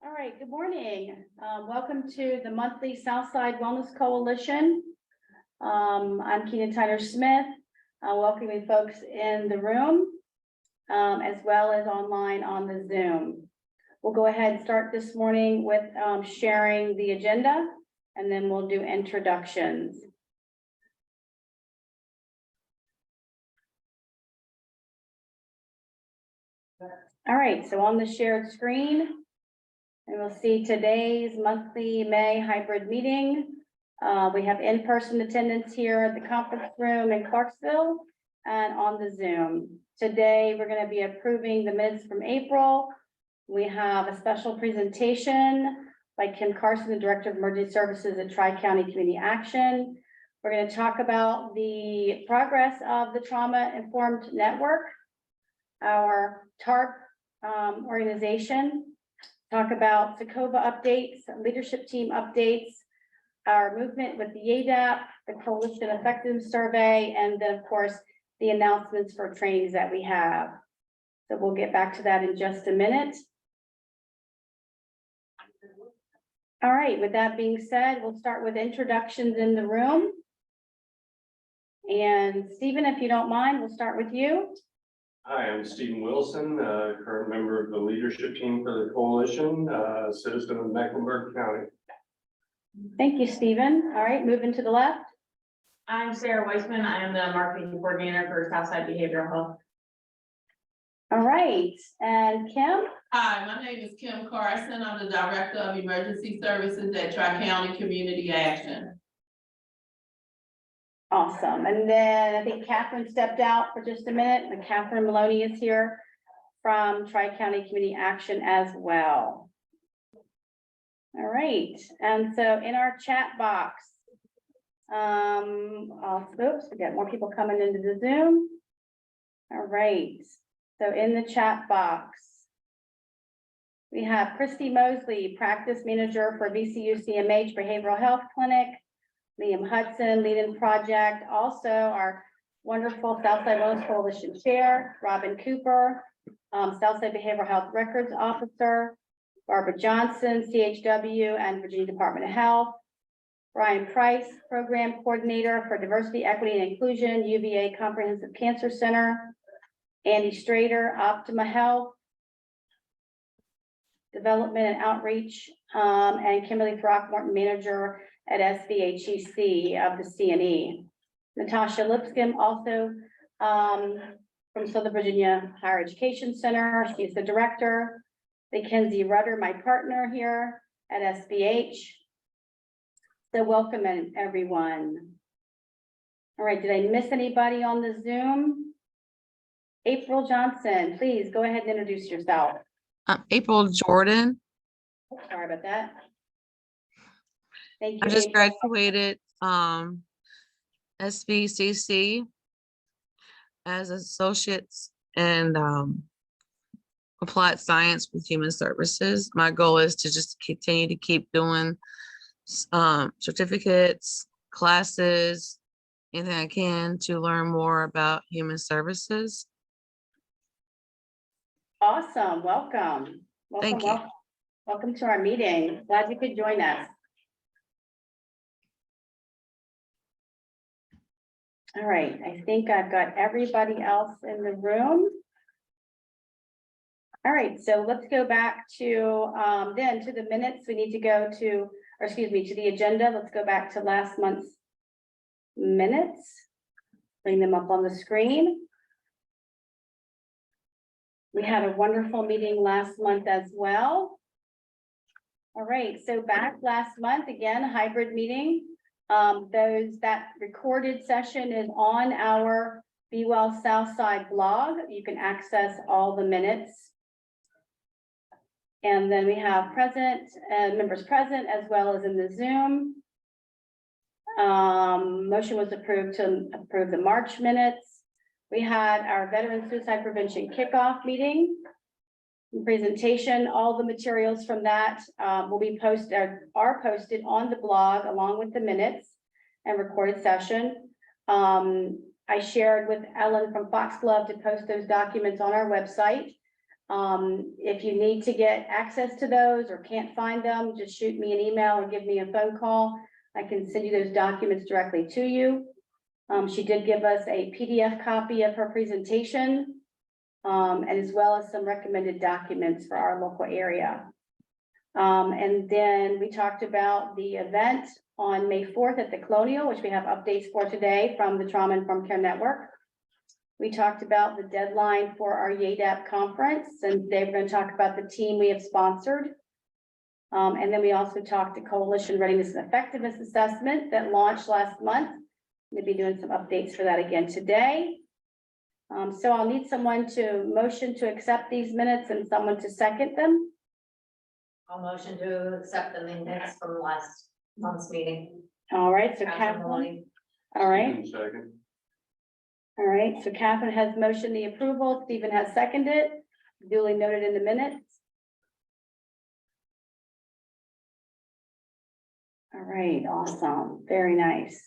All right, good morning. Welcome to the monthly Southside Wellness Coalition. I'm Keenan Tyler Smith, welcoming folks in the room, as well as online on the Zoom. We'll go ahead and start this morning with sharing the agenda, and then we'll do introductions. All right, so on the shared screen, and we'll see today's monthly May hybrid meeting. We have in-person attendance here at the conference room in Clarksville and on the Zoom. Today, we're going to be approving the minutes from April. We have a special presentation by Kim Carson, the Director of Emergency Services at Tri-County Community Action. We're going to talk about the progress of the Trauma-Informed Network, our TARP organization, talk about SACOBA updates, leadership team updates, our movement with the ADAP, the Coalition Effectiveness Survey, and then, of course, the announcements for trainings that we have. So we'll get back to that in just a minute. All right, with that being said, we'll start with introductions in the room. And Stephen, if you don't mind, we'll start with you. Hi, I'm Stephen Wilson, current member of the leadership team for the coalition, citizen of Mecklenburg County. Thank you, Stephen. All right, moving to the left. I'm Sarah Weissman. I am the marketing coordinator for Southside Behavioral Health. All right, and Kim? Hi, my name is Kim Carson. I'm the Director of Emergency Services at Tri-County Community Action. Awesome. And then I think Catherine stepped out for just a minute, and Catherine Maloney is here from Tri-County Community Action as well. All right, and so in our chat box, oops, we got more people coming into the Zoom. All right, so in the chat box, we have Christy Mosley, Practice Manager for VCU CMH Behavioral Health Clinic, Liam Hudson, Lead-In Project, also our wonderful Southside Wellness Coalition Chair, Robin Cooper, Southside Behavioral Health Records Officer, Barbara Johnson, CHW and Virginia Department of Health, Brian Price, Program Coordinator for Diversity, Equity, and Inclusion, UVA Comprehensive Cancer Center, Andy Strader, Optima Health, Development and Outreach, and Kimberly Throckmorton, Manager at SVHEC of the CNE. Natasha Lipscomb, also from Southern Virginia Higher Education Center. She's the director. Mackenzie Rudder, my partner here at SVH. So welcome everyone. All right, did I miss anybody on the Zoom? April Johnson, please go ahead and introduce yourself. April Jordan. Sorry about that. Thank you. I just April. graduated SVCC as associates in applied science with human services. My goal is to just continue to keep doing certificates, classes, anything I can to learn more about human services. Awesome. Welcome. Thank you. Welcome to our meeting. Glad you could join us. All right, I think I've got everybody else in the room. All right, so let's go back to then to the minutes. We need to go to, or excuse me, to the agenda. Let's go back to last month's minutes. Bring them up on the screen. We had a wonderful meeting last month as well. All right, so back last month, again, a hybrid meeting. That recorded session is on our Be Well Southside blog. You can access all the minutes. And then we have members present as well as in the Zoom. Motion was approved to approve the March minutes. We had our Veteran Suicide Prevention Kickoff meeting presentation. All the materials from that will be posted, are posted on the blog along with the minutes and recorded session. I shared with Ellen from Foxglove to post those documents on our website. If you need to get access to those or can't find them, just shoot me an email or give me a phone call. I can send you those documents directly to you. She did give us a PDF copy of her presentation, and as well as some recommended documents for our local area. And then we talked about the event on May 4th at the Colonial, which we have updates for today from the Trauma Informed Care Network. We talked about the deadline for our YADAP conference, and today we're going to talk about the team we have sponsored. And then we also talked to Coalition Readiness and Effectiveness Assessment that launched last month. We'll be doing some updates for that again today. So I'll need someone to motion to accept these minutes and someone to second them. I'll motion to accept the minutes from last month's meeting. All right, so Councilman Catherine, Maloney. all right, Stephen, second. all right, so Catherine has motioned the approval, Stephen has seconded, duly noted in the minutes. All right, awesome, very nice.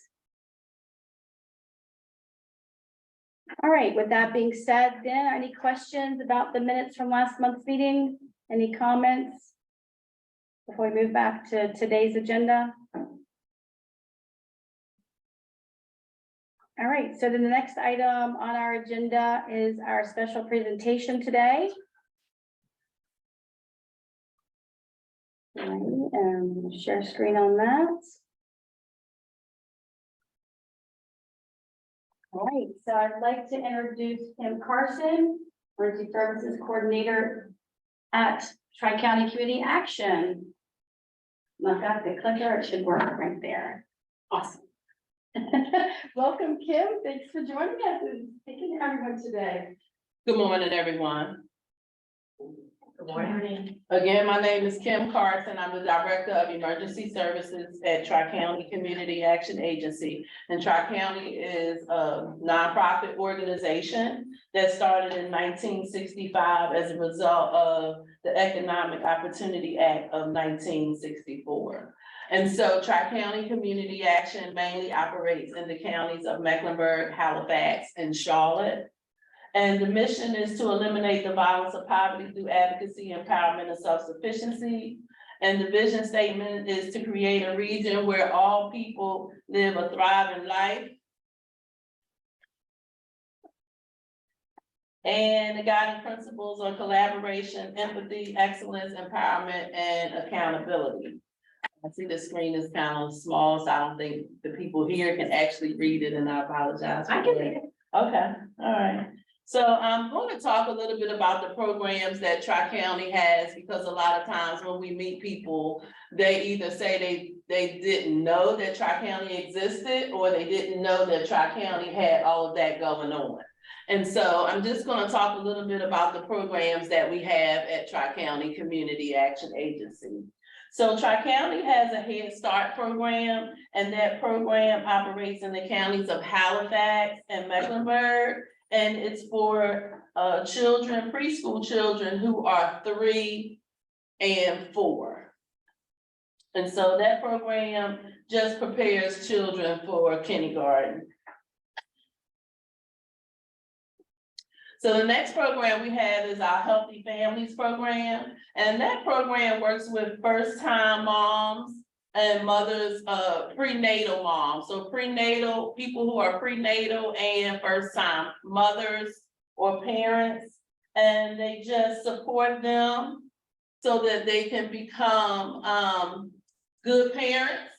All right, with that being said, then, any questions about the minutes from last month's meeting? Any comments before we move back to today's agenda? All right, so then the next item on our agenda is our special presentation today. All right, and share screen on that. All right, so I'd like to introduce Kim Carson, Emergency Services Coordinator at Tri-County Community Action. I've got the clicker, it should work right there. Awesome. Welcome, Kim. Thanks for joining us and speaking to everyone today. Good morning, everyone. Good morning. Again, my name is Kim Carson. I'm the Director of Emergency Services at Tri-County Community Action Agency. And Tri-County is a nonprofit organization that started in 1965 as a result of the Economic Opportunity Act of 1964. And so Tri-County Community Action mainly operates in the counties of Mecklenburg, Halifax, and Charlotte. And the mission is to eliminate the violence of poverty through advocacy, empowerment, and self-sufficiency. And the vision statement is to create a region where all people live a thriving life. And the guiding principles are collaboration, empathy, excellence, empowerment, and accountability. I see the screen is kind of small, so I don't think the people here can actually read it, and I apologize. I can read it. Okay, all right. So I'm going to talk a little bit about the programs that Tri-County has, because a lot of times when we meet people, they either say they didn't know that Tri-County existed, or they didn't know that Tri-County had all of that going on. And so I'm just going to talk a little bit about the programs that we have at Tri-County Community Action Agency. So Tri-County has a Head Start program, and that program operates in the counties of Halifax and Mecklenburg. And it's for children, preschool children who are 3 and 4. And so that program just prepares children for kindergarten. So the next program we have is our Healthy Families program. And that program works with first-time moms and mothers, prenatal moms. So prenatal, people who are prenatal and first-time mothers or parents. And they just support them so that they can become good parents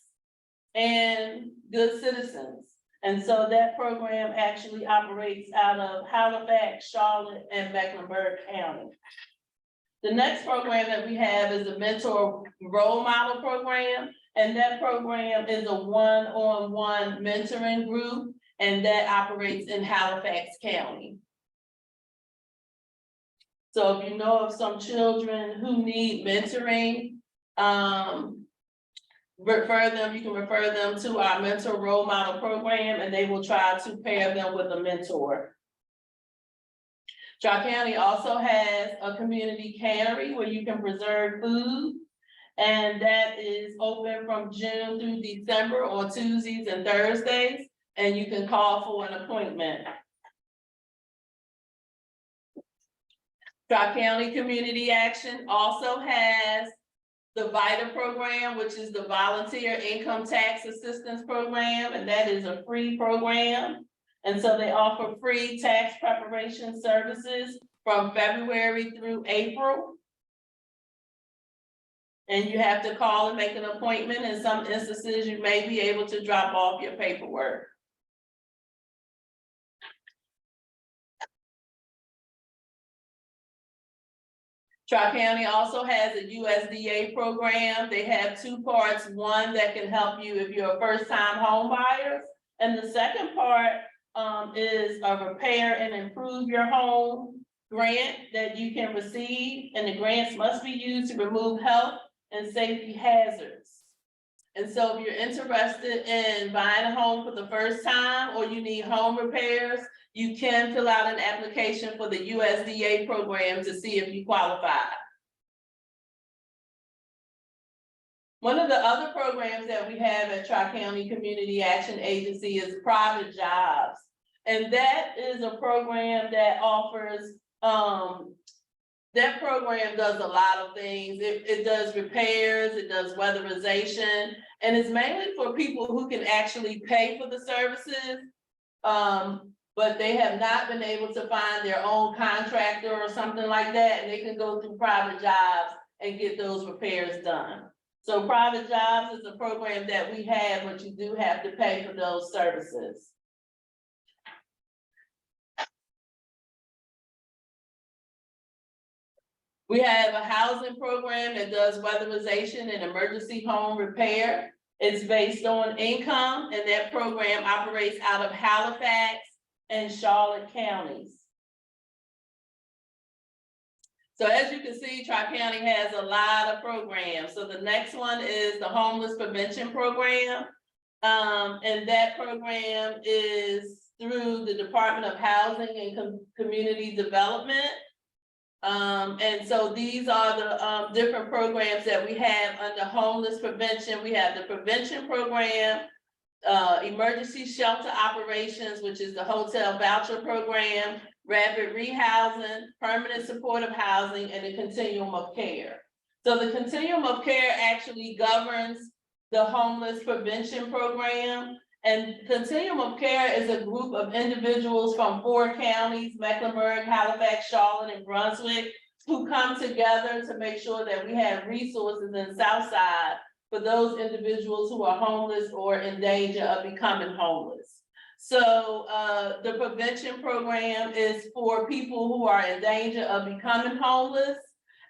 and good citizens. And so that program actually operates out of Halifax, Charlotte, and Mecklenburg County. The next program that we have is a Mentor Role Model program. And that program is a one-on-one mentoring group, and that operates in Halifax County. So if you know of some children who need mentoring, you can refer them to our Mentor Role Model program, and they will try to pair them with a mentor. Tri-County also has a community cannery where you can preserve food, and that is open from June through December on Tuesdays and Thursdays, and you can call for an appointment. Tri-County Community Action also has the VITA program, which is the Volunteer Income Tax Assistance Program, and that is a free program. And so they offer free tax preparation services from February through April. And you have to call and make an appointment. In some instances, you may be able to drop off your paperwork. Tri-County also has a USDA program. They have two parts, one that can help you if you're a first-time home buyer. And the second part is a repair and improve your home grant that you can receive. And the grants must be used to remove health and safety hazards. And so if you're interested in buying a home for the first time, or you need home repairs, you can fill out an application for the USDA program to see if you qualify. One of the other programs that we have at Tri-County Community Action Agency is private jobs. And that is a program that offers, that program does a lot of things. It does repairs, it does weatherization, and it's mainly for people who can actually pay for the services. But they have not been able to find their own contractor or something like that, and they can go through private jobs and get those repairs done. So private jobs is a program that we have, but you do have to pay for those services. We have a housing program that does weatherization and emergency home repair. It's based on income, and that program operates out of Halifax and Charlotte counties. So as you can see, Tri-County has a lot of programs. So the next one is the Homeless Prevention Program. And that program is through the Department of Housing and Community Development. And so these are the different programs that we have under homeless prevention. We have the prevention program, emergency shelter operations, which is the hotel voucher program, rapid rehousing, permanent supportive housing, and the continuum of care. So the continuum of care actually governs the homeless prevention program. And continuum of care is a group of individuals from 4 counties, Mecklenburg, Halifax, Charlotte, and Brunswick, who come together to make sure that we have resources in Southside for those individuals who are homeless or in danger of becoming homeless. So the prevention program is for people who are in danger of becoming homeless.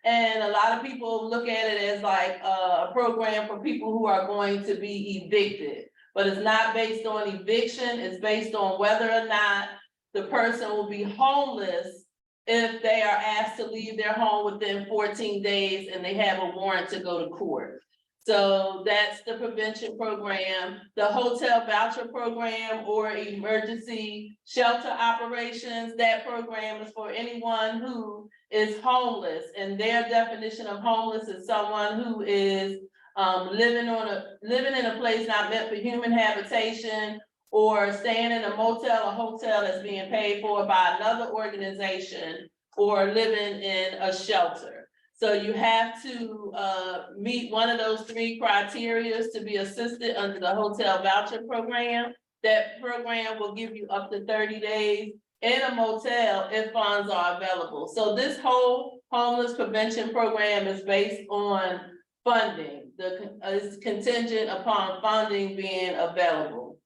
And a lot of people look at it as like a program for people who are going to be evicted. But it's not based on eviction, it's based on whether or not the person will be homeless if they are asked to leave their home within 14 days and they have a warrant to go to court. So that's the prevention program. The hotel voucher program or emergency shelter operations, that program is for anyone who is homeless. And their definition of homeless is someone who is living in a place not meant for human habitation, or staying in a motel or hotel that's being paid for by another organization, or living in a shelter. So you have to meet one of those 3 criteria to be assisted under the hotel voucher program. That program will give you up to 30 days in a motel if funds are available. So this whole homeless prevention program is based on funding. Is contingent upon funding being available.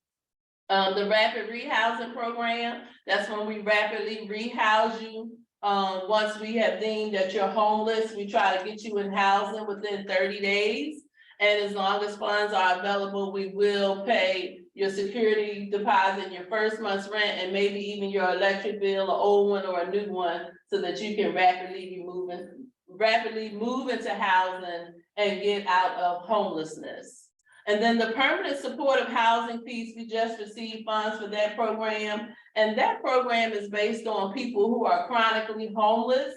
The rapid rehousing program, that's when we rapidly rehouse you. Once we have deemed that you're homeless, we try to get you in housing within 30 days. And as long as funds are available, we will pay your security deposit, your first month's rent, and maybe even your electric bill, an old one or a new one, so that you can rapidly move into housing and get out of homelessness. And then the permanent supportive housing piece, we just received funds for that program. And that program is based on people who are chronically homeless.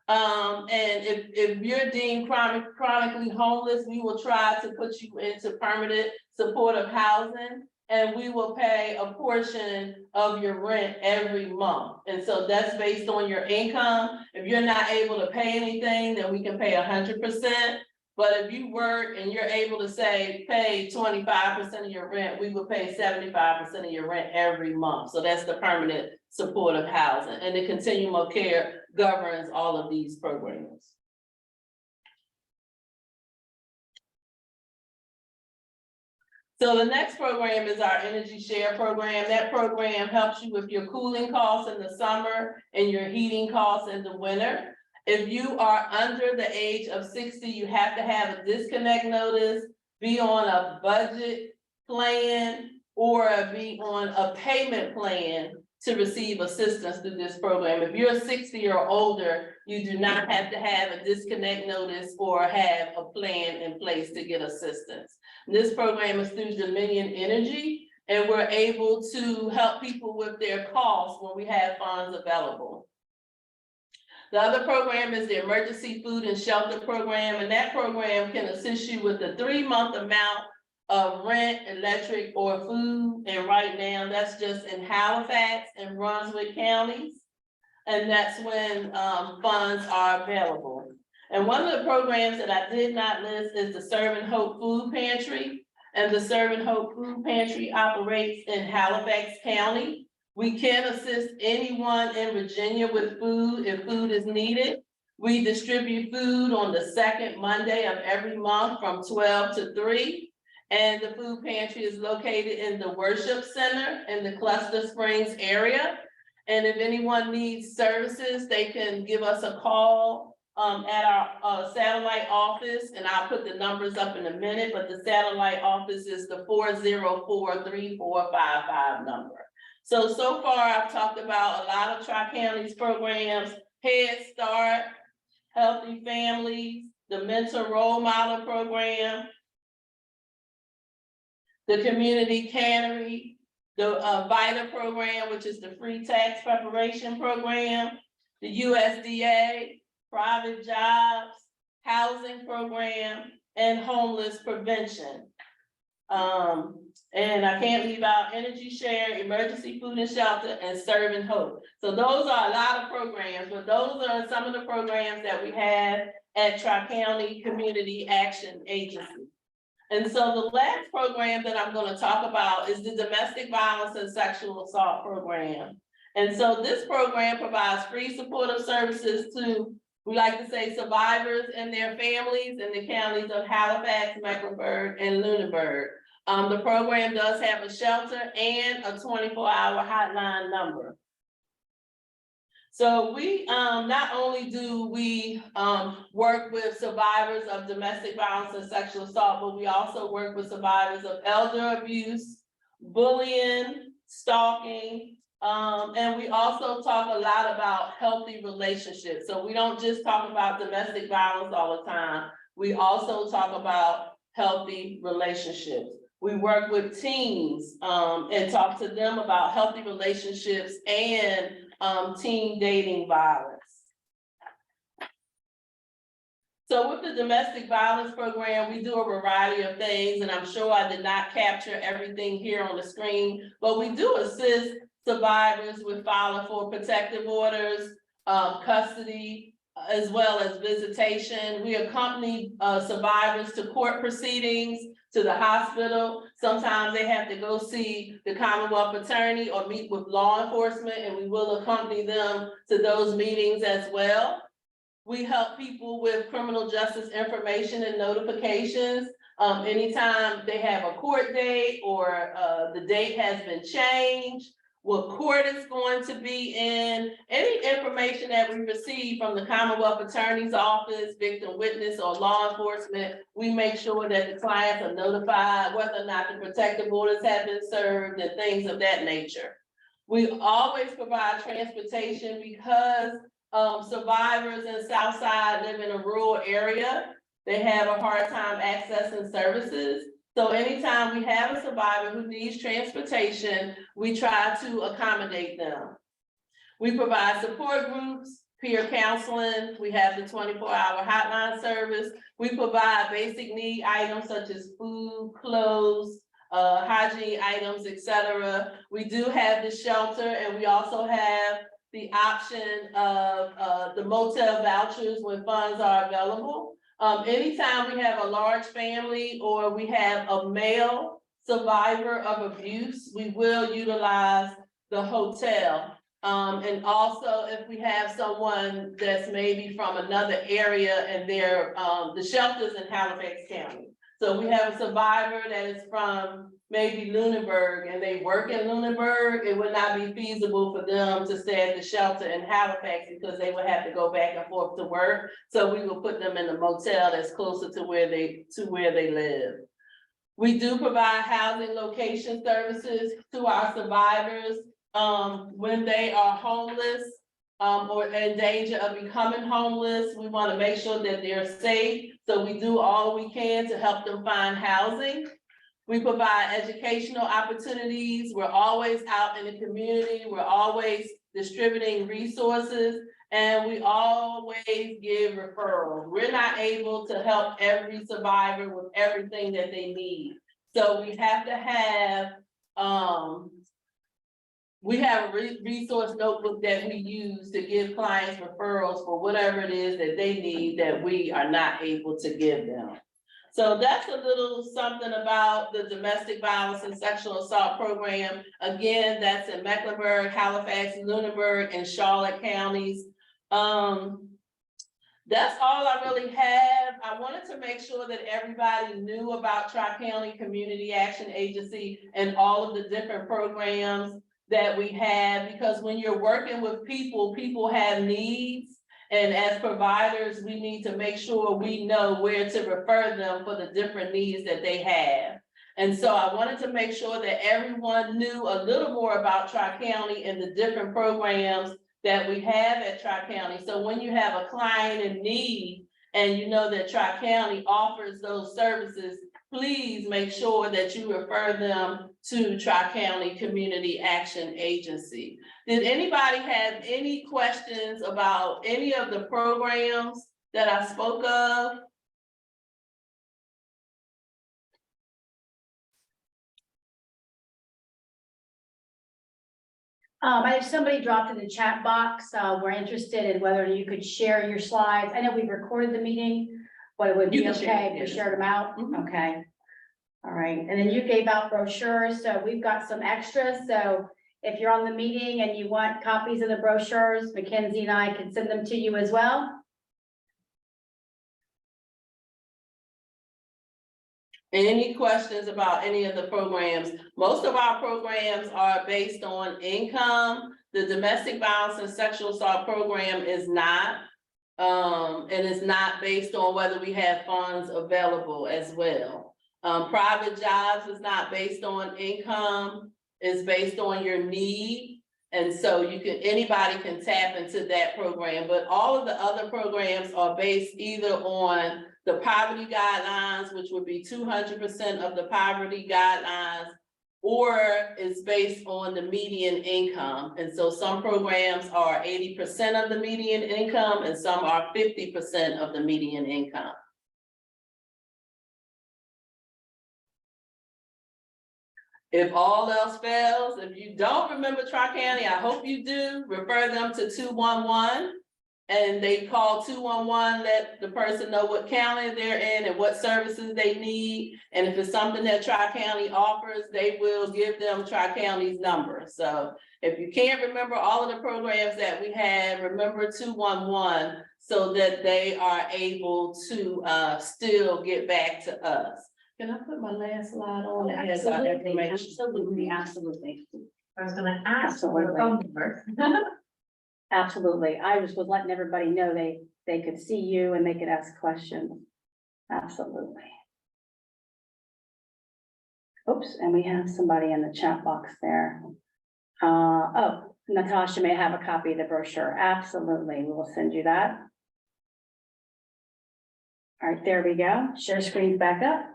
And if you're deemed chronically homeless, we will try to put you into permanent supportive housing. and we will pay a portion of your rent every month. And so that's based on your income. If you're not able to pay anything, then we can pay 100%. But if you work and you're able to say, pay 25% of your rent, we will pay 75% of your rent every month. So that's the permanent supportive housing, and the continuum of care governs all of these programs. So the next program is our Energy Share program. That program helps you with your cooling costs in the summer and your heating costs in the winter. If you are under the age of 60, you have to have a disconnect notice, be on a budget plan, or be on a payment plan to receive assistance through this program. If you're 60 or older, you do not have to have a disconnect notice or have a plan in place to get assistance. This program is through Dominion Energy, and we're able to help people with their costs when we have funds available. The other program is the Emergency Food and Shelter Program, and that program can assist you with the 3-month amount of rent, electric, or food. And right now, that's just in Halifax and Brunswick counties. And that's when funds are available. And one of the programs that I did not list is the Serving Hope Food Pantry. And the Serving Hope Food Pantry operates in Halifax County. We can assist anyone in Virginia with food if food is needed. We distribute food on the second Monday of every month from 12 to 3. And the food pantry is located in the Worship Center in the Cluster Springs area. And if anyone needs services, they can give us a call at our satellite office, and I'll put the numbers up in a minute, but the satellite office is the 404-3455 number. So far I've talked about a lot of Tri-County's programs: Head Start, Healthy Families, the Mentor Role Model Program, the Community Cannery, the VITA program, which is the Free Tax Preparation Program, the USDA, Private Jobs, Housing Program, and Homeless Prevention. And I can't leave out Energy Share, Emergency Food and Shelter, and Serving Hope. So those are a lot of programs, but those are some of the programs that we have at Tri-County Community Action Agency. And so the last program that I'm going to talk about is the Domestic Violence and Sexual Assault Program. And so this program provides free supportive services to, we like to say, survivors and their families in the counties of Halifax, Mecklenburg, and Lunenburg. The program does have a shelter and a 24-hour hotline number. So we not only do we work with survivors of domestic violence and sexual assault, but we also work with survivors of elder abuse, bullying, stalking, and we also talk a lot about healthy relationships. So we don't just talk about domestic violence all the time. We also talk about healthy relationships. We work with teens and talk to them about healthy relationships and teen dating violence. So with the domestic violence program, we do a variety of things, and I'm sure I did not capture everything here on the screen, but we do assist survivors with filing for protective orders, custody, as well as visitation. We accompany survivors to court proceedings, to the hospital. Sometimes they have to go see the Commonwealth Attorney or meet with law enforcement, and we will accompany them to those meetings as well. We help people with criminal justice information and notifications. Anytime they have a court date or the date has been changed, what court is going to be in, any information that we receive from the Commonwealth Attorney's Office, victim witness, or law enforcement, we make sure that the clients are notified whether or not the protective orders have been served and things of that nature. We always provide transportation because survivors in Southside live in a rural area. They have a hard time accessing services. So anytime we have a survivor who needs transportation, we try to accommodate them. We provide support groups, peer counseling. We have the 24-hour hotline service. We provide basic need items such as food, clothes, hygiene items, etc. We do have the shelter, and we also have the option of the motel vouchers when funds are available. Anytime we have a large family or we have a male survivor of abuse, we will utilize the hotel. And also if we have someone that's maybe from another area and they're, the shelters in Halifax County. So we have a survivor that is from maybe Lunenburg and they work in Lunenburg, it would not be feasible for them to stay at the shelter in Halifax because they would have to go back and forth to work. So we will put them in a motel that's closer to where they live. We do provide housing location services to our survivors when they are homeless or in danger of becoming homeless. We want to make sure that they're safe. So we do all we can to help them find housing. We provide educational opportunities. We're always out in the community. We're always distributing resources, and we always give referrals. We're not able to help every survivor with everything that they need. So we have to have, we have a resource notebook that we use to give clients referrals for whatever it is that they need that we are not able to give them. So that's a little something about the domestic violence and sexual assault program. Again, that's in Mecklenburg, Halifax, Lunenburg, and Charlotte counties. That's all I really have. I wanted to make sure that everybody knew about Tri-County Community Action Agency and all of the different programs that we have, because when you're working with people, people have needs. And as providers, we need to make sure we know where to refer them for the different needs that they have. And so I wanted to make sure that everyone knew a little more about Tri-County and the different programs that we have at Tri-County. So when you have a client in need and you know that Tri-County offers those services, please make sure that you refer them to Tri-County Community Action Agency. Did anybody have any questions about any of the programs that I spoke of? I have somebody dropped in the chat box, we're interested in whether you could share your slides. I know we've recorded the meeting, but it would You be can share okay it, if we yes. shared them out, Mhm. okay. All right, and then you gave out brochures, so we've got some extras, so if you're on the meeting and you want copies of the brochures, Mackenzie and I can send them to you as well. Any questions about any of the programs? Most of our programs are based on income. The domestic violence and sexual assault program is not. And it's not based on whether we have funds available as well. Private jobs is not based on income, it's based on your need. And so anybody can tap into that program, but all of the other programs are based either on the poverty guidelines, which would be 200% of the poverty guidelines, or it's based on the median income. And so some programs are 80% of the median income and some are 50% of the median income. If all else fails, if you don't remember Tri-County, I hope you do, refer them to 211. And they call 211, let the person know what county they're in and what services they need. And if it's something that Tri-County offers, they will give them Tri-County's number. So if you can't remember all of the programs that we have, remember 211 so that they are able to still get back to us. Can I put my last slide on? It has our information. Absolutely. I was gonna ask for a phone number. Absolutely. I just was letting everybody know they could see you and they could ask questions. Absolutely. Oops, and we have somebody in the chat box there. Oh, Natasha may have a copy of the brochure. Absolutely. We will send you that. All right, there we go. Share screen back up.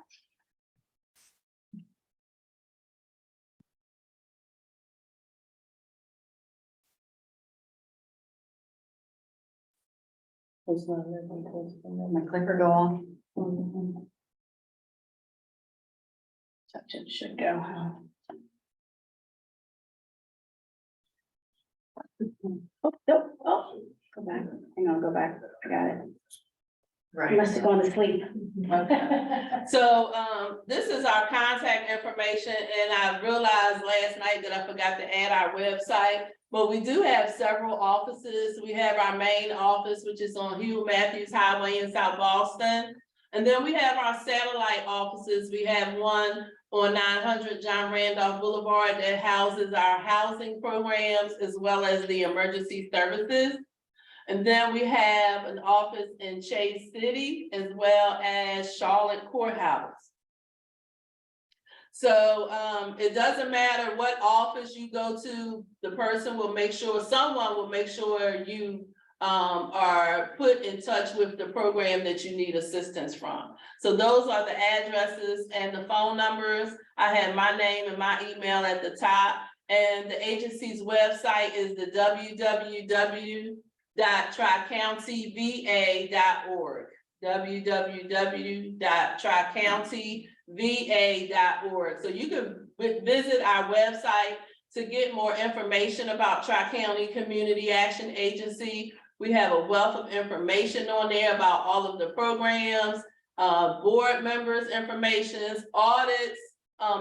My clicker go off. It should go. Oh, nope, oh, go back, hang on, go back, I got it. I must have gone to sleep. So, this is our contact information, and I realized last night that I forgot to add our website. But we do have several offices. We have our main office, which is on Hugh Matthews Highway in South Boston. And then we have our satellite offices. We have one on 900 John Randolph Boulevard that houses our housing programs as well as the emergency services. And then we have an office in Chase City as well as Charlotte Courthouse. So it doesn't matter what office you go to, the person will make sure, someone will make sure you are put in touch with the program that you need assistance from. So those are the addresses and the phone numbers. I have my name and my email at the top, and the agency's website is the www.tricountyva.org. www.tricountyva.org. So you can visit our website to get more information about Tri-County Community Action Agency. We have a wealth of information on there about all of the programs, board members' information, audits,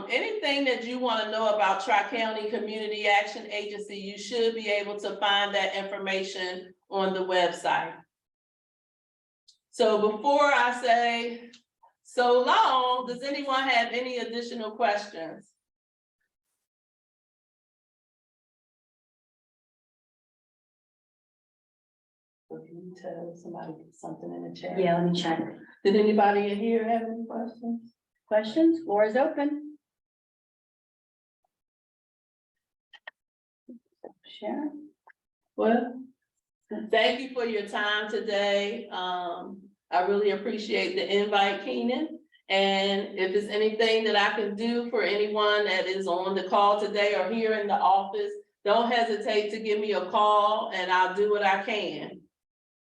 anything that you want to know about Tri-County Community Action Agency, you should be able to find that information on the website. So before I say so long, does anyone have any additional questions? Can you tell somebody something in the chat? Yeah, let me check. Did anybody in here have any questions? Questions? Floor is open. Sharon? Well, thank you for your time today. I really appreciate the invite, Keenan. And if there's anything that I can do for anyone that is on the call today or here in the office, don't hesitate to give me a call and I'll do what I can.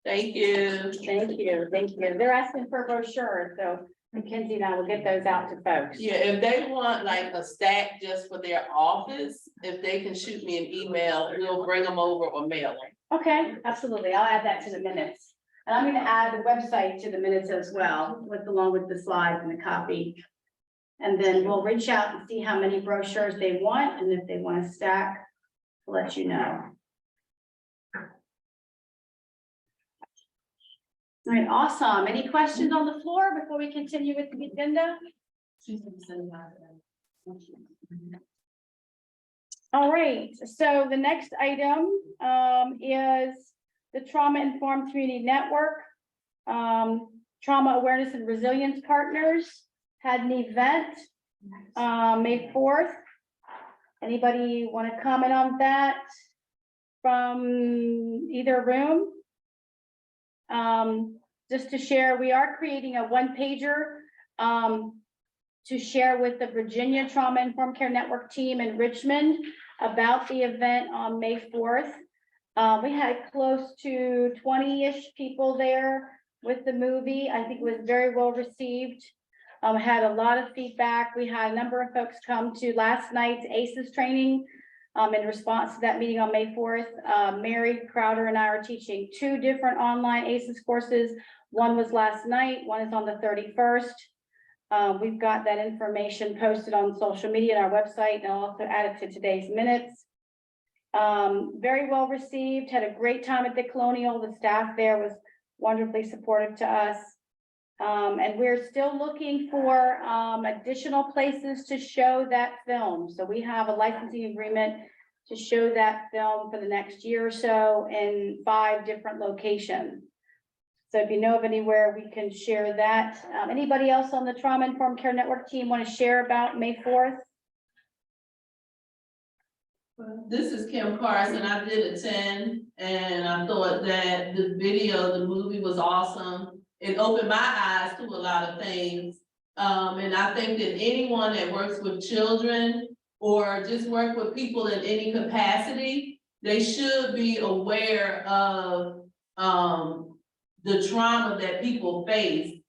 Thank you. Thank you, thank you. They're asking for a brochure, so Mackenzie and I will get those out to folks. Yeah, if they want like a stack just for their office, if they can shoot me an email, we'll bring them over or mail them. Okay, absolutely. I'll add that to the minutes. And I'm gonna add the website to the minutes as well, along with the slides and the copy. And then we'll reach out and see how many brochures they want, and if they want to stack, we'll let you know. All right, awesome. Any questions on the floor before we continue with the agenda? All right, so the next item is the Trauma Informed Community Network. Trauma Awareness and Resilience Partners had an event May 4th. Anybody want to comment on that from either room? Just to share, we are creating a one-pager to share with the Virginia Trauma Informed Care Network team in Richmond about the event on May 4th. We had close to 20-ish people there with the movie. I think it was very well received. Had a lot of feedback. We had a number of folks come to last night's ACEs training in response to that meeting on May 4th. Mary Crowder and I are teaching 2 different online ACEs courses. One was last night, one is on the 31st. We've got that information posted on social media and our website, and I'll also add it to today's minutes. Very well received, had a great time at the Colonial. The staff there was wonderfully supportive to us. And we're still looking for additional places to show that film. So we have a licensing agreement to show that film for the next year or so in 5 different locations. So if you know of anywhere, we can share that. Anybody else on the Trauma Informed Care Network team want to share about May 4th? This is Kim Carson. I did attend and I thought that the video, the movie was awesome. It opened my eyes to a lot of things. And I think that anyone that works with children or just work with people in any capacity, they should be aware of the trauma that people face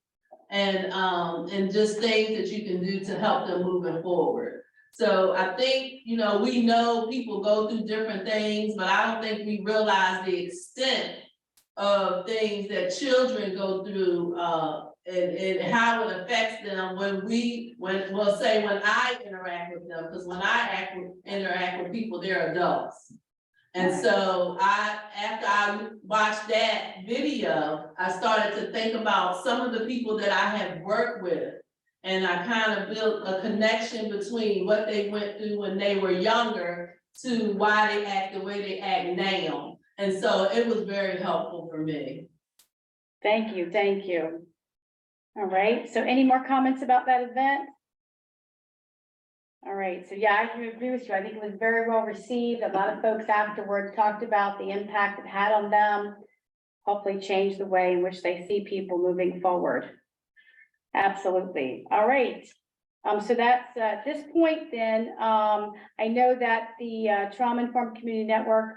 and just things that you can do to help them moving forward. So I think, you know, we know people go through different things, but I don't think we realize the extent of things that children go through, and how it affects them when I interact with them, because when I interact with people, they're adults. And so after I watched that video, I started to think about some of the people that I have worked with. And I kind of built a connection between what they went through when they were younger to why they act the way they act now. And so it was very helpful for me. Thank you, thank you. All right, so any more comments about that event? All right, so yeah, I agree with you. I think it was very well received. A lot of folks afterwards talked about the impact it had on them. Hopefully change the way in which they see people moving forward. Absolutely. All right. So that's at this point then, I know that the Trauma-Informed Community Network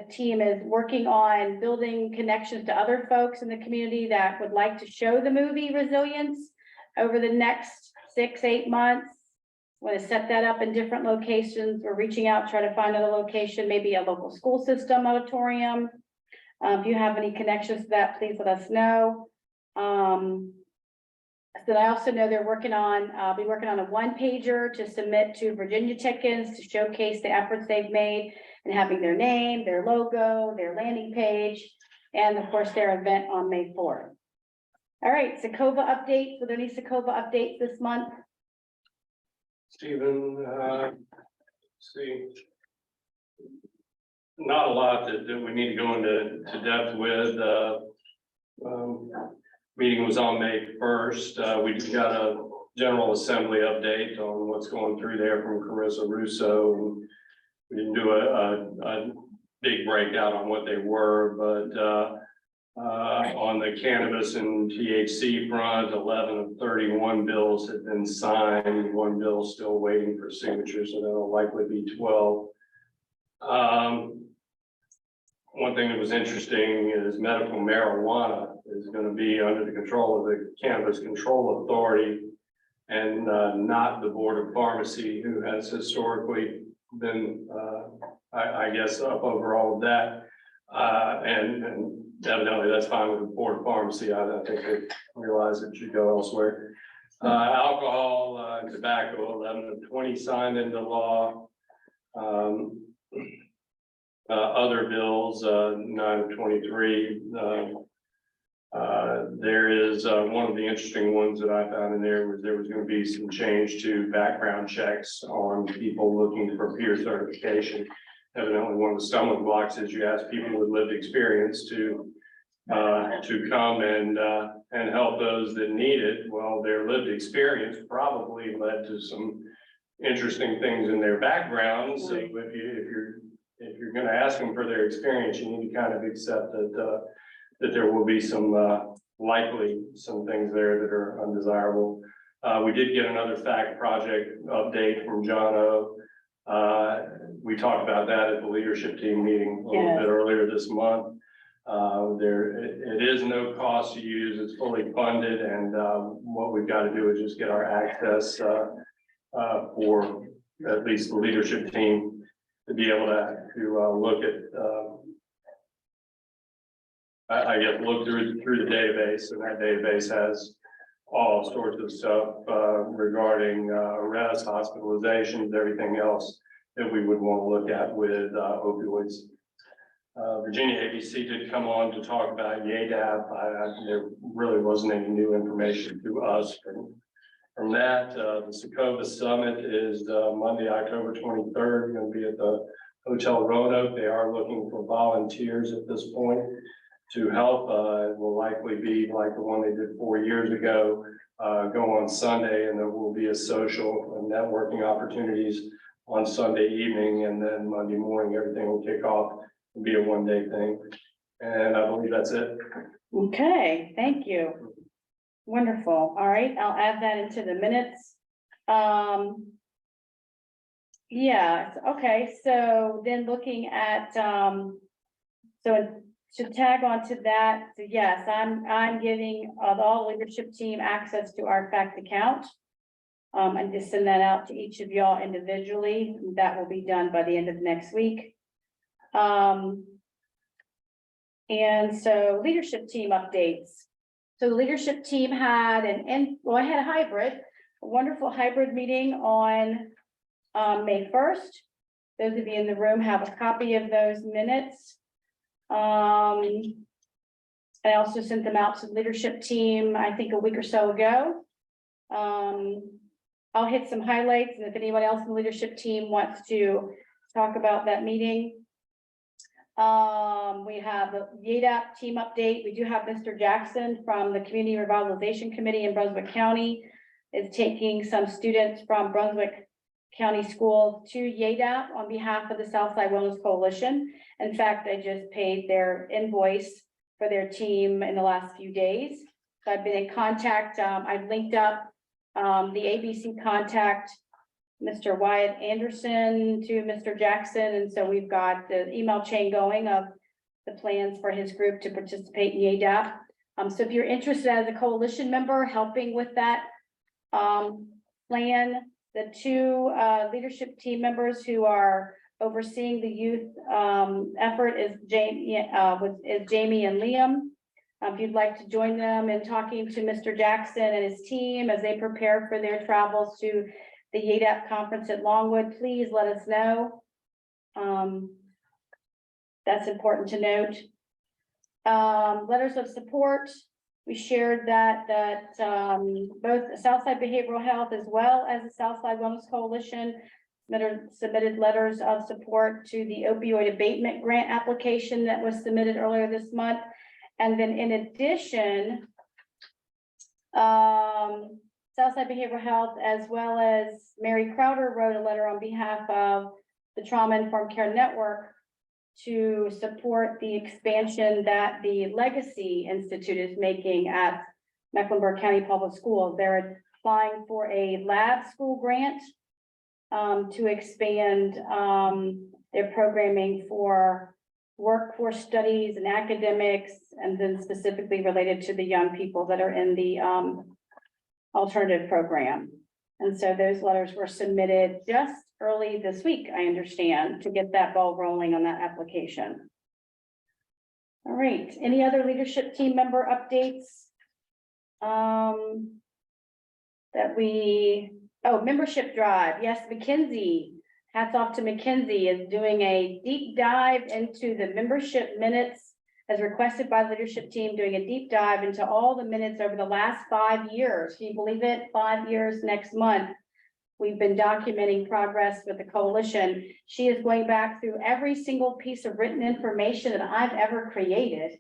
team is working on building connections to other folks in the community that would like to show the movie Resilience over the next 6-8 months. Want to set that up in different locations. We're reaching out, try to find another location, maybe a local school system auditorium. If you have any connections to that, please let us know. So I also know they're working on, be working on a one-pager to submit to Virginia Chickens to showcase the efforts they've made and having their name, their logo, their landing page, and of course their event on May 4th. All right, Secova updates. Were there any Secova updates this month? Stephen, see, not a lot that we need to go into depth with. Meeting was on May 1st. We just got a General Assembly update on what's going through there from Carissa Russo. And we didn't do a big breakout on what they were, but on the cannabis and THC front, 11 of 31 bills have been signed. One bill still waiting for signature, so that'll likely be 12. One thing that was interesting is medical marijuana is going to be under the control of the Cannabis Control Authority and not the Board of Pharmacy, who has historically been, I guess, up over all of that. And evidently that's fine with the Board of Pharmacy. I think they realize it should go elsewhere. Alcohol, tobacco, 11 of 20 signed into law. Other bills, 9 of 23. There is one of the interesting ones that I found in there was going to be some change to background checks on people looking for peer certification. Evidently, one of the stumbling blocks is you ask people with lived experience to come and help those that need it. Well, their lived experience probably led to some interesting things in their background. So if you're going to ask them for their experience, you need to kind of accept that there will be likely some things there that are undesirable. We did get another fact project update from John O. We talked about that at the leadership team meeting a little bit earlier this month. It is no cost to use, it's fully funded, and what we've got to do is just get our access for at least the leadership team to be able to look at, I guess, look through the database, and that database has all sorts of stuff regarding arrests, hospitalizations, everything else that we would want to look at with opioids. Virginia ABC did come on to talk about YADAP. There really wasn't any new information to us from that. The Secova Summit is Monday, October 23rd, going to be at the Hotel Roanoke. They are looking for volunteers at this point to help. It will likely be like the one they did 4 years ago, go on Sunday, and there will be a social and networking opportunities on Sunday evening, and then Monday morning, everything will kick off and be a one-day thing. And I believe that's it. Okay, thank you. Wonderful. All right, I'll add that into the minutes. Yeah, okay, so then looking at, so to tag on to that, so yes, I'm giving all leadership team access to our fact account. And just send that out to each of y'all individually. That will be done by the end of next week. And so leadership team updates. So the leadership team had I had a wonderful hybrid meeting on May 1st. Those of you in the room have a copy of those minutes. I also sent them out to the leadership team, I think a week or so ago. I'll hit some highlights, and if anyone else in the leadership team wants to talk about that meeting. We have the YADAP team update. We do have Mr. Jackson from the Community Revitalization Committee in Brunswick County is taking some students from Brunswick County Schools to YADAP on behalf of the Southside Wellness Coalition. In fact, I just paid their invoice for their team in the last few days. So I've been in contact. I've linked up the ABC contact, Mr. Wyatt Anderson to Mr. Jackson. And so we've got the email chain going of the plans for his group to participate in YADAP. So if you're interested as a coalition member helping with that plan, the two leadership team members who are overseeing the youth effort is Jamie and Liam. If you'd like to join them in talking to Mr. Jackson and his team as they prepare for their travels to the YADAP conference at Longwood, please let us know. That's important to note. Letters of support. We shared that both Southside Behavioral Health as well as the Southside Wellness Coalition submitted letters of support to the opioid abatement grant application that was submitted earlier this month. And then in addition, Southside Behavioral Health, as well as Mary Crowder, wrote a letter on behalf of the Trauma Informed Care Network to support the expansion that the Legacy Institute is making at Mecklenburg County Public Schools. They're applying for a lab school grant to expand their programming for workforce studies and academics, and then specifically related to the young people that are in the alternative program. And so those letters were submitted just early this week, I understand, to get that ball rolling on that application. All right, any other leadership team member updates? Membership drive. Yes, McKinsey. Hats off to McKinsey is doing a deep dive into the membership minutes as requested by the leadership team, doing a deep dive into all the minutes over the last 5 years. Can you believe it? 5 years next month. We've been documenting progress with the coalition. She is going back through every single piece of written information that I've ever created.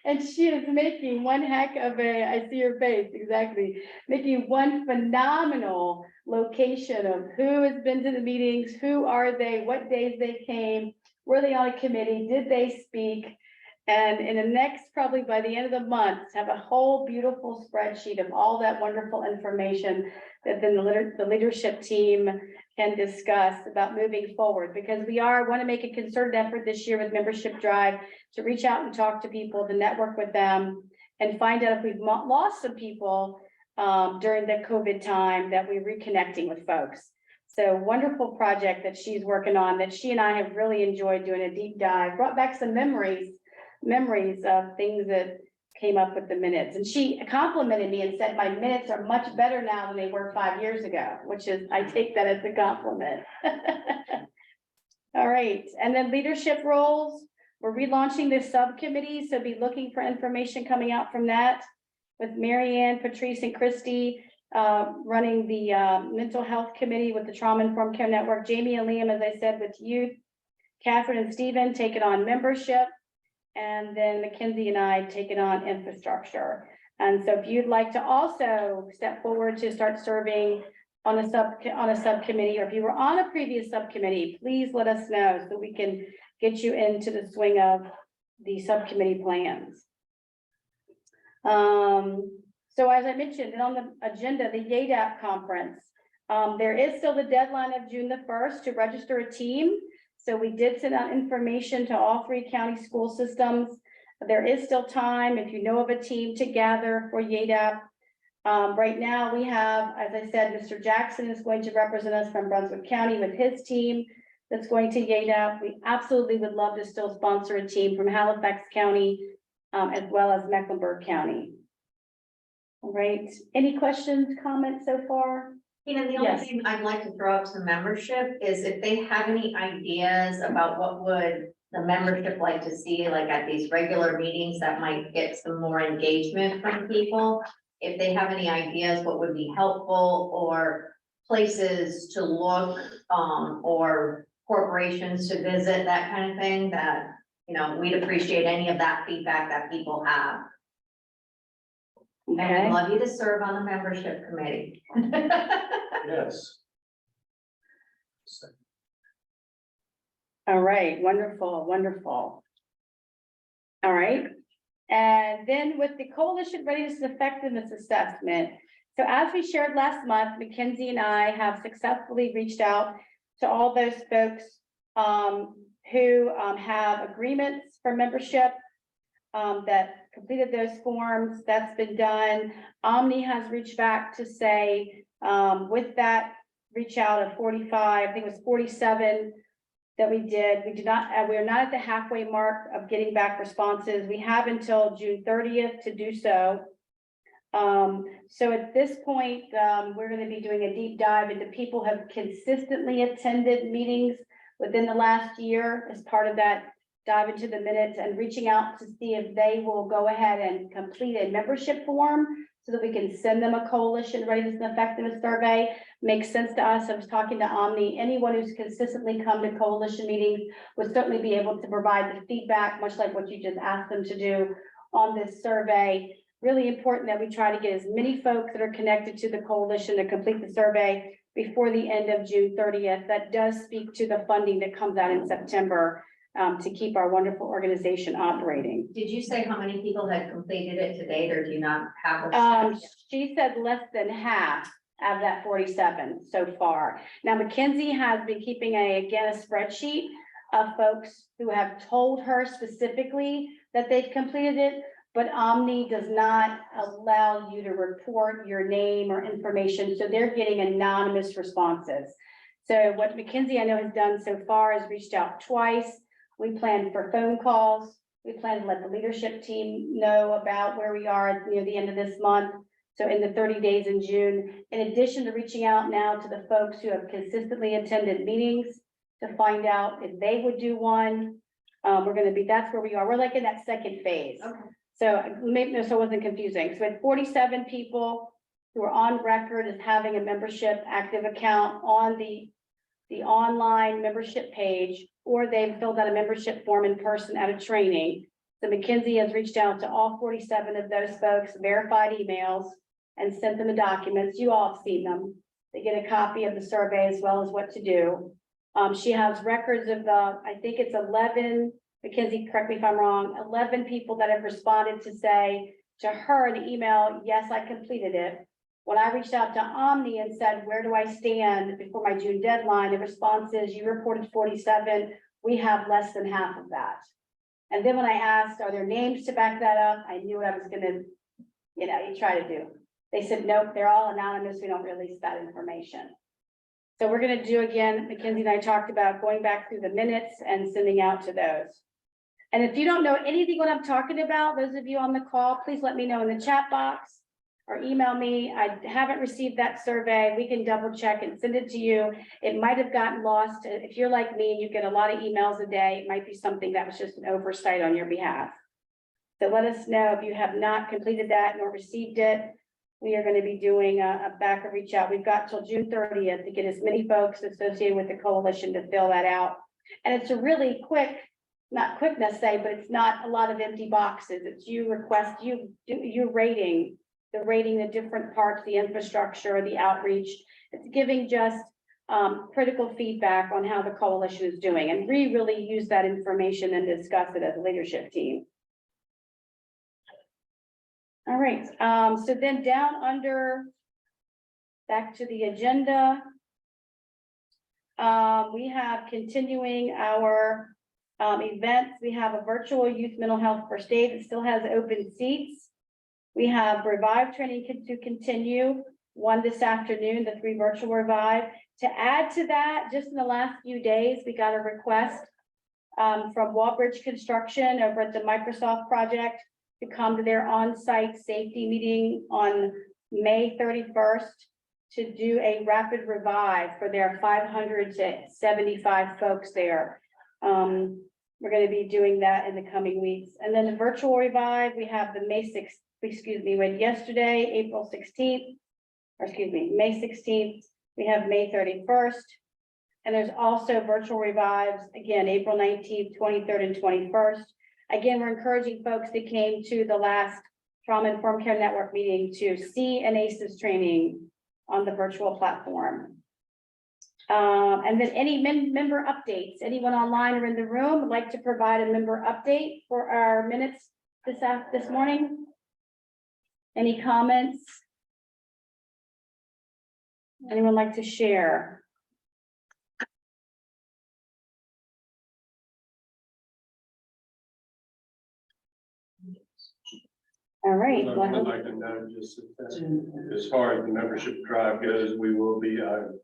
And she is making one heck of I see her face, exactly, making one phenomenal location of who has been to the meetings, who are they, what days they came, were they on a committee, did they speak? And in the next, probably by the end of the month, have a whole beautiful spreadsheet of all that wonderful information that then the leadership team can discuss about moving forward, because we want to make a concerted effort this year with membership drive to reach out and talk to people, to network with them, and find out if we've lost some people during the COVID time, that we're reconnecting with folks. So wonderful project that she's working on, that she and I have really enjoyed doing a deep dive, brought back some memories of things that came up with the minutes. And she complimented me and said, my minutes are much better now than they were 5 years ago, which is, I take that as a compliment. All right, and then leadership roles. We're relaunching this subcommittee, so be looking for information coming out from that, with Marianne, Patrice, and Christy running the mental health committee with the Trauma Informed Care Network. Jamie and Liam, as I said, with youth. Catherine and Stephen taking on membership. And then Mackenzie and I taking on infrastructure. And so if you'd like to also step forward to start serving on a subcommittee, or if you were on a previous subcommittee, please let us know so we can get you into the swing of the subcommittee plans. So as I mentioned, and on the agenda, the YADAP conference, there is still the deadline of June the 1st to register a team. So we did send out information to all 3 county school systems. There is still time if you know of a team to gather for YADAP. Right now, we have, as I said, Mr. Jackson is going to represent us from Brunswick County with his team that's going to YADAP. We absolutely would love to still sponsor a team from Halifax County, as well as Mecklenburg County. All right, any questions, comments so far? You know, the Yes. only thing I'd like to throw up to membership is if they have any ideas about what would the membership like to see, like at these regular meetings that might get some more engagement from people. If they have any ideas, what would be helpful, or places to look, or corporations to visit, that kind of thing, that, you know, we'd appreciate any of that feedback that people have. And Okay, we'd love you to serve on the membership committee. Yes. all right, wonderful, wonderful. All right, and then with the coalition readiness and effectiveness assessment. So as we shared last month, Mackenzie and I have successfully reached out to all those folks who have agreements for membership that completed those forms. That's been done. Omni has reached back to say with that reach out of 45, I think it was 47 that we did. We did not, we are not at the halfway mark of getting back responses. We have until June 30th to do so. So at this point, we're going to be doing a deep dive into people who have consistently attended meetings within the last year as part of that dive into the minutes, and reaching out to see if they will go ahead and complete a membership form so that we can send them a coalition readiness and effectiveness survey. Makes sense to us. I was talking to Omni. Anyone who's consistently come to coalition meetings would certainly be able to provide the feedback, much like what you just asked them to do on this survey. Really important that we try to get as many folks that are connected to the coalition to complete the survey before the end of June 30th. That does speak to the funding that comes out in September to keep our wonderful organization operating. Did you say how many people had completed it to date, or do you not have? a She said less than half of that 47 so far. Now, Mackenzie has been keeping a spreadsheet of folks who have told her specifically that they've completed it, but Omni does not allow you to report your name or information, so they're getting anonymous responses. So what Mackenzie, I know, has done so far is reached out twice. We plan for phone calls. We plan to let the leadership team know about where we are near the end of this month. So in the 30 days in June, in addition to reaching out now to the folks who have consistently attended meetings to find out if they would do one. That's where we are. We're like in that second phase. Okay. So maybe, so it wasn't confusing. So we had 47 people who are on record as having a membership active account on the online membership page, or they've filled out a membership form in person at a training. So Mackenzie has reached out to all 47 of those folks, verified emails, and sent them the documents. You all have seen them. They get a copy of the survey as well as what to do. She has records of I think it's 11, Mackenzie, correct me if I'm wrong, 11 people that have responded to say to her the email, yes, I completed it. When I reached out to Omni and said, where do I stand before my June deadline? The response is, you reported 47. We have less than half of that. And then when I asked, are there names to back that up? I knew what I was gonna, you try to do. They said, nope, they're all anonymous. We don't release that information. So we're gonna do again, Mackenzie and I talked about going back through the minutes and sending out to those. And if you don't know anything what I'm talking about, those of you on the call, please let me know in the chat box or email me. I haven't received that survey. We can double check and send it to you. It might have gotten lost. If you're like me and you get a lot of emails a day, it might be something that was just an oversight on your behalf. So let us know if you have not completed that nor received it. We are going to be doing a back reach out. We've got till June 30th to get as many folks associated with the coalition to fill that out. And it's a really quick, not quick necessarily, but it's not a lot of empty boxes. It's you request, you do your rating, the different parts, the infrastructure, the outreach. It's giving just critical feedback on how the coalition is doing, and we really use that information and discuss it as a leadership team. All right, so then down under, back to the agenda. We have continuing our events. We have a virtual youth mental health first aid that still has open seats. We have Revive training to continue, one this afternoon, the 3 virtual Revive. To add to that, just in the last few days, we got a request from Walbridge Construction over at the Microsoft project to come to their on-site safety meeting on May 31st to do a rapid revive for their 500 to 75 folks there. We're going to be doing that in the coming weeks. And then the virtual revive, we have the May 6th, we went yesterday, April 16th, or May 16th. We have May 31st. And there's also virtual revives, again, April 19th, 23rd, and 21st. Again, we're encouraging folks that came to the last Trauma Informed Care Network meeting to see an ACEs training on the virtual platform. And then any member updates, anyone online or in the room would like to provide a member update for our minutes this morning? Any comments? Anyone like to share? All right. I'd like to know just as far as the membership drive goes, we will be,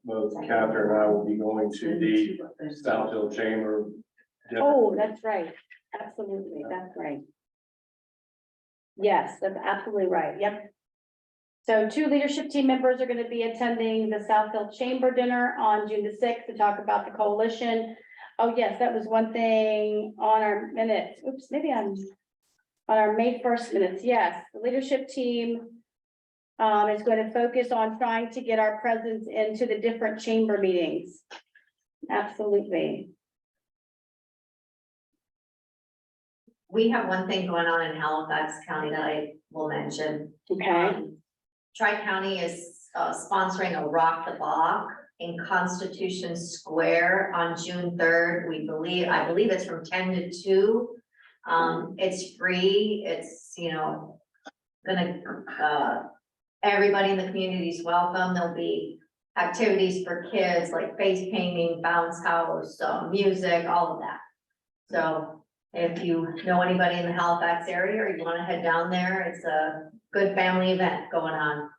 both Catherine and I will be going to the South Hill Chamber. Oh, that's right. Absolutely. That's right. Yes, that's absolutely right. Yep. So 2 leadership team members are going to be attending the South Hill Chamber dinner on June the 6th to talk about the coalition. Oh, yes, that was one thing on our minutes. Oops, maybe I'm on our May 1st minutes. Yes, the leadership team is going to focus on trying to get our presence into the different chamber meetings. Absolutely. We have one thing going on in Halifax County that I will mention. Okay. Tri-County is sponsoring a Rock the Block in Constitution Square on June 3rd. I believe it's from 10 to 2. It's free. It's, everybody in the community is welcome. There'll be activities for kids like face painting, bounce house, music, all of that. So if you know anybody in the Halifax area or you want to head down there, it's a good family event going on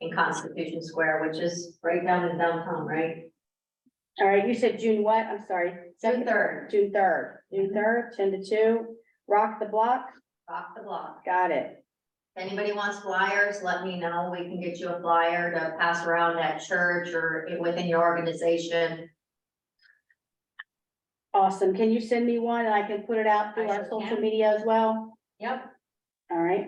in Constitution Square, which is right down in downtown, right? All right. You said June what? I'm sorry. June 3rd. June 3rd. June 3rd, 10 to 2. Rock the block. Rock the Block. Got it. If anybody wants flyers, let me know. We can get you a flyer to pass around at church or within your organization. Awesome. Can you send me one and I can put it out through I our sure social can. media as well? Yep. All right.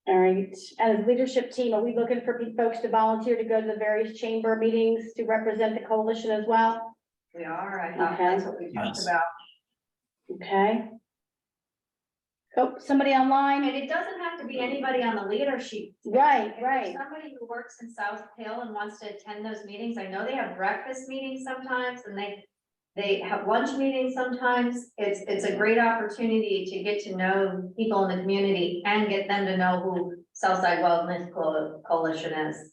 All right. As leadership team, are we looking for folks to volunteer to go to the various chamber meetings to represent the coalition as well? We are. I thought Okay. that's what we talked about. Okay. Oh, somebody online? And it doesn't have to be anybody on the leadership. Right, If there's right. somebody who works in South Hill and wants to attend those meetings, I know they have breakfast meetings sometimes and they have lunch meetings sometimes. It's a great opportunity to get to know people in the community and get them to know who Southside Wellness Coalition is.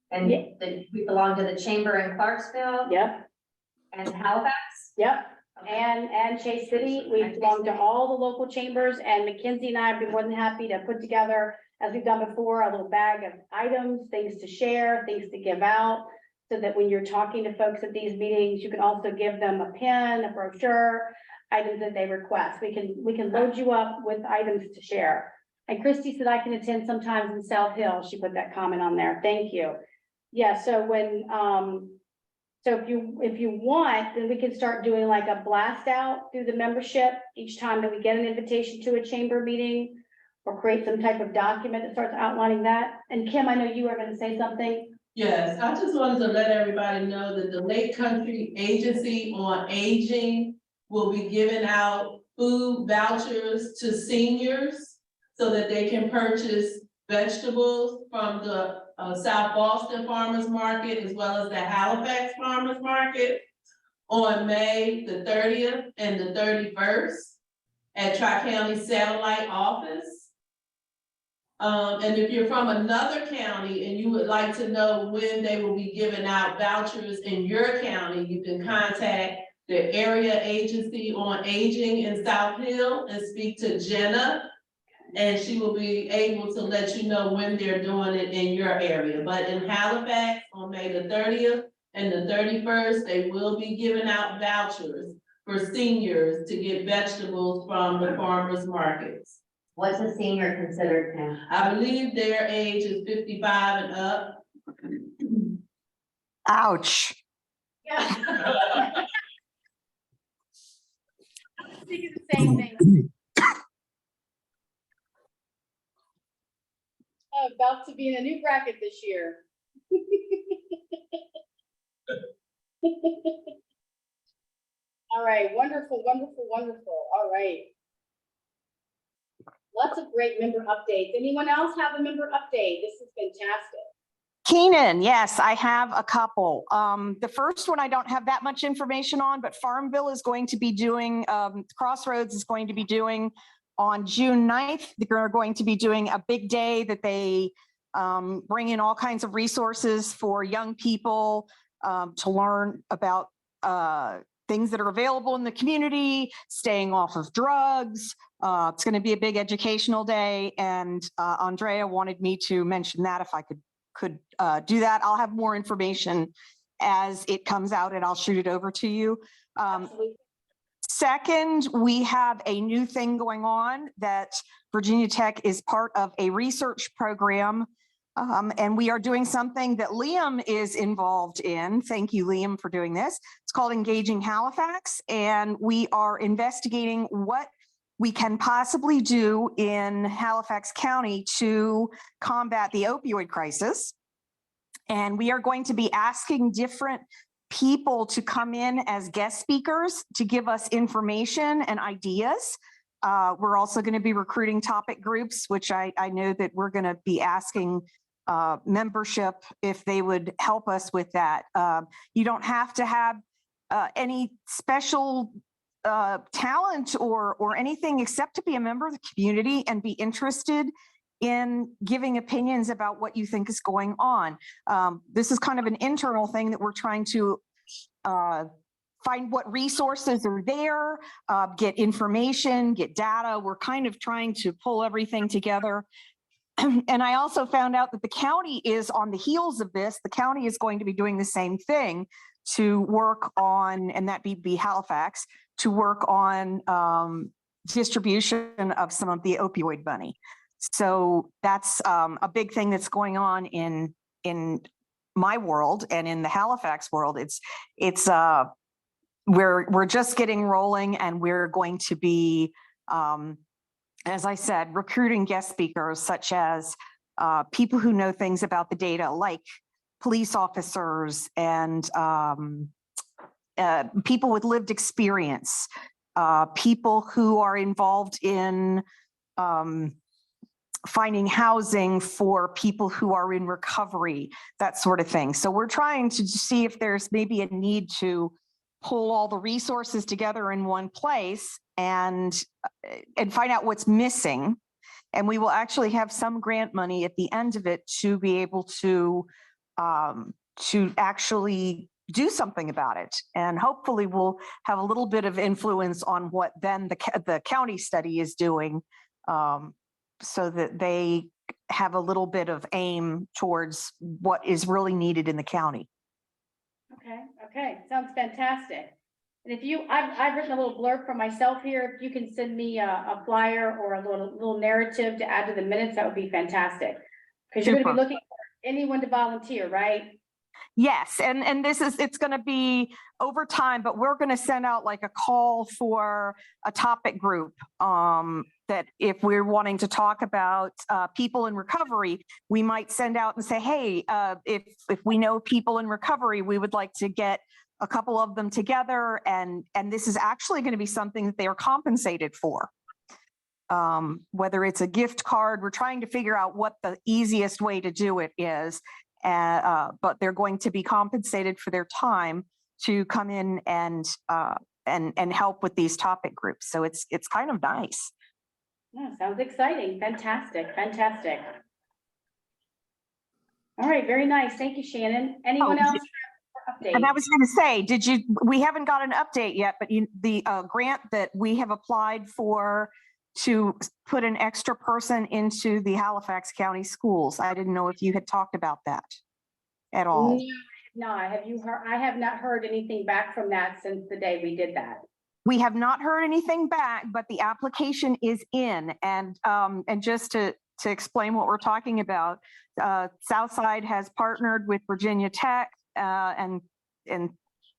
And Yeah. we belong to the chamber in Clarksville Yep, and Halifax. yep. Okay. And Chase City, we belong to all the local chambers, and Mackenzie and I would be more than happy to put together, as we've done before, a little bag of items, things to share, things to give out. So that when you're talking to folks at these meetings, you can also give them a pen, a brochure, items that they request. We can load you up with items to share. And Christy said I can attend sometimes in South Hill. She put that comment on there. Thank you. Yeah, so when, so if you want, then we can start doing like a blast out through the membership each time that we get an invitation to a chamber meeting, or create some type of document that starts outlining that. And Kim, I know you were gonna say something. Yes, I just wanted to let everybody know that the Lake Country Agency on Aging will be giving out food vouchers to seniors so that they can purchase vegetables from the South Boston Farmers Market as well as the Halifax Farmers Market on May the 30th and the 31st at Tri-County Satellite Office. And if you're from another county and you would like to know when they will be giving out vouchers in your county, you can contact the Area Agency on Aging in South Hill and speak to Jenna. And she will be able to let you know when they're doing it in your area. But in Halifax, on May the 30th and the 31st, they will be giving out vouchers for seniors to get vegetables from the farmers markets. What's a senior considered now? I believe their age is 55 and up. Ouch. Thinking the same thing. Oh, about to be in a new bracket this year. All right, wonderful, wonderful, wonderful. All right. Lots of great member updates. Anyone else have a member update? This is fantastic. Keenan, yes, I have a couple. The first one I don't have that much information on, but Farmville is going to be doing, Crossroads is going to be doing on June 9th. They're going to be doing a big day that they bring in all kinds of resources for young people to learn about things that are available in the community, staying off of drugs. It's going to be a big educational day, and Andrea wanted me to mention that if I could do that. I'll have more information as it comes out, and I'll shoot it over to you. Absolutely. Second, we have a new thing going on that Virginia Tech is part of a research program. And we are doing something that Liam is involved in. Thank you, Liam, for doing this. It's called Engaging Halifax, and we are investigating what we can possibly do in Halifax County to combat the opioid crisis. And we are going to be asking different people to come in as guest speakers to give us information and ideas. We're also going to be recruiting topic groups, which I know that we're going to be asking membership if they would help us with that. You don't have to have any special talent or anything except to be a member of the community and be interested in giving opinions about what you think is going on. This is kind of an internal thing that we're trying to find what resources are there, get information, get data. We're kind of trying to pull everything together. And I also found out that the county is on the heels of this. The county is going to be doing the same thing to work on, and that be Halifax, to work on distribution of some of the opioid money. So that's a big thing that's going on in my world and in the Halifax world. We're just getting rolling, and we're going to be, as I said, recruiting guest speakers such as people who know things about the data, like police officers and people with lived experience, people who are involved in finding housing for people who are in recovery, that sort of thing. So we're trying to see if there's maybe a need to pull all the resources together in one place and find out what's missing. And we will actually have some grant money at the end of it to be able to actually do something about it. And hopefully we'll have a little bit of influence on what then the county study is doing, so that they have a little bit of aim towards what is really needed in the county. Okay, sounds fantastic. And if you, I've written a little blurb for myself here. If you can send me a flyer or a little narrative to add to the minutes, that would be fantastic. Because you're going to be looking for anyone to volunteer, right? Yes, and it's going to be over time, but we're going to send out like a call for a topic group that if we're wanting to talk about people in recovery, we might send out and say, hey, if we know people in recovery, we would like to get a couple of them together, and this is actually going to be something that they are compensated for. Whether it's a gift card, we're trying to figure out what the easiest way to do it is. But they're going to be compensated for their time to come in and help with these topic groups. So it's kind of nice. Yeah, sounds exciting. Fantastic, fantastic. All right, very nice. Thank you, Shannon. Anyone Oh, else for And I updates? was going to say, we haven't got an update yet, but the grant that we have applied for to put an extra person into the Halifax County schools. I didn't know if you had talked about that at all. No, have you heard? I have not heard anything back from that since the day we did that. We have not heard anything back, but the application is in. And just to explain what we're talking about, Southside has partnered with Virginia Tech and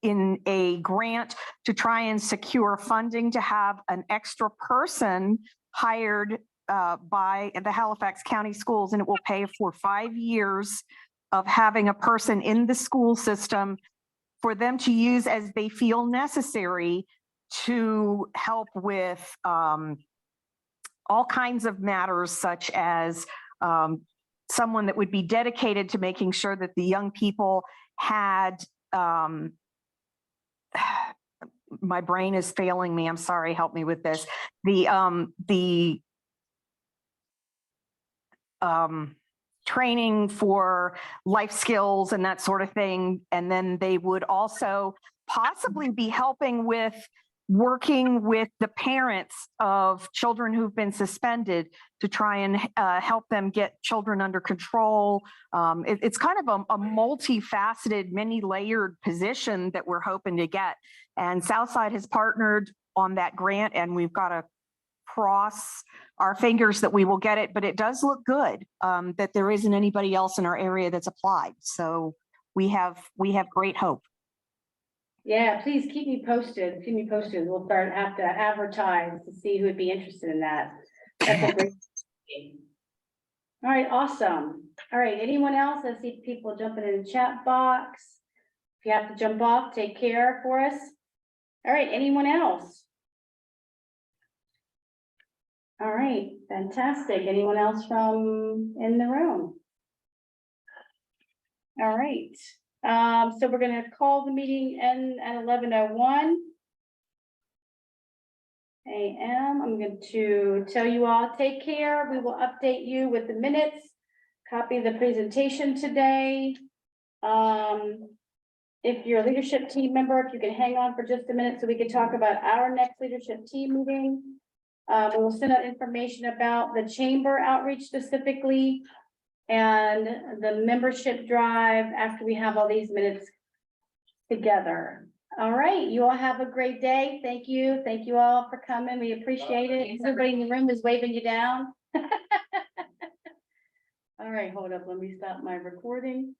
in a grant to try and secure funding to have an extra person hired by the Halifax County Schools, and it will pay for 5 years of having a person in the school system for them to use as they feel necessary to help with all kinds of matters, such as someone that would be dedicated to making sure that the young people had, my brain is failing me, I'm sorry, help me with this. The training for life skills and that sort of thing. And then they would also possibly be helping with working with the parents of children who've been suspended to try and help them get children under control. It's kind of a multifaceted, many-layered position that we're hoping to get. And Southside has partnered on that grant, and we've got to cross our fingers that we will get it, but it does look good that there isn't anybody else in our area that's applied. So we have great hope. Yeah, please keep me posted. Keep me posted. We'll have to advertise to see who would be interested in that. That's a great. All right, awesome. All right, anyone else? I see people jumping in the chat box. If you have to jump off, take care for us. All right, anyone else? All right, fantastic. Anyone else from in the room? All right, so we're gonna call the meeting in at 11:01 a.m. I'm going to tell you all, take care. We will update you with the minutes, copy of the presentation today. If you're a leadership team member, if you can hang on for just a minute so we can talk about our next leadership team meeting. We will send out information about the chamber outreach specifically and the membership drive after we have all these minutes together. All right, you all have a great day. Thank you. Thank you all for coming. We appreciate it. Everybody in the room is waving you down. All right, hold up. Let me stop my recording.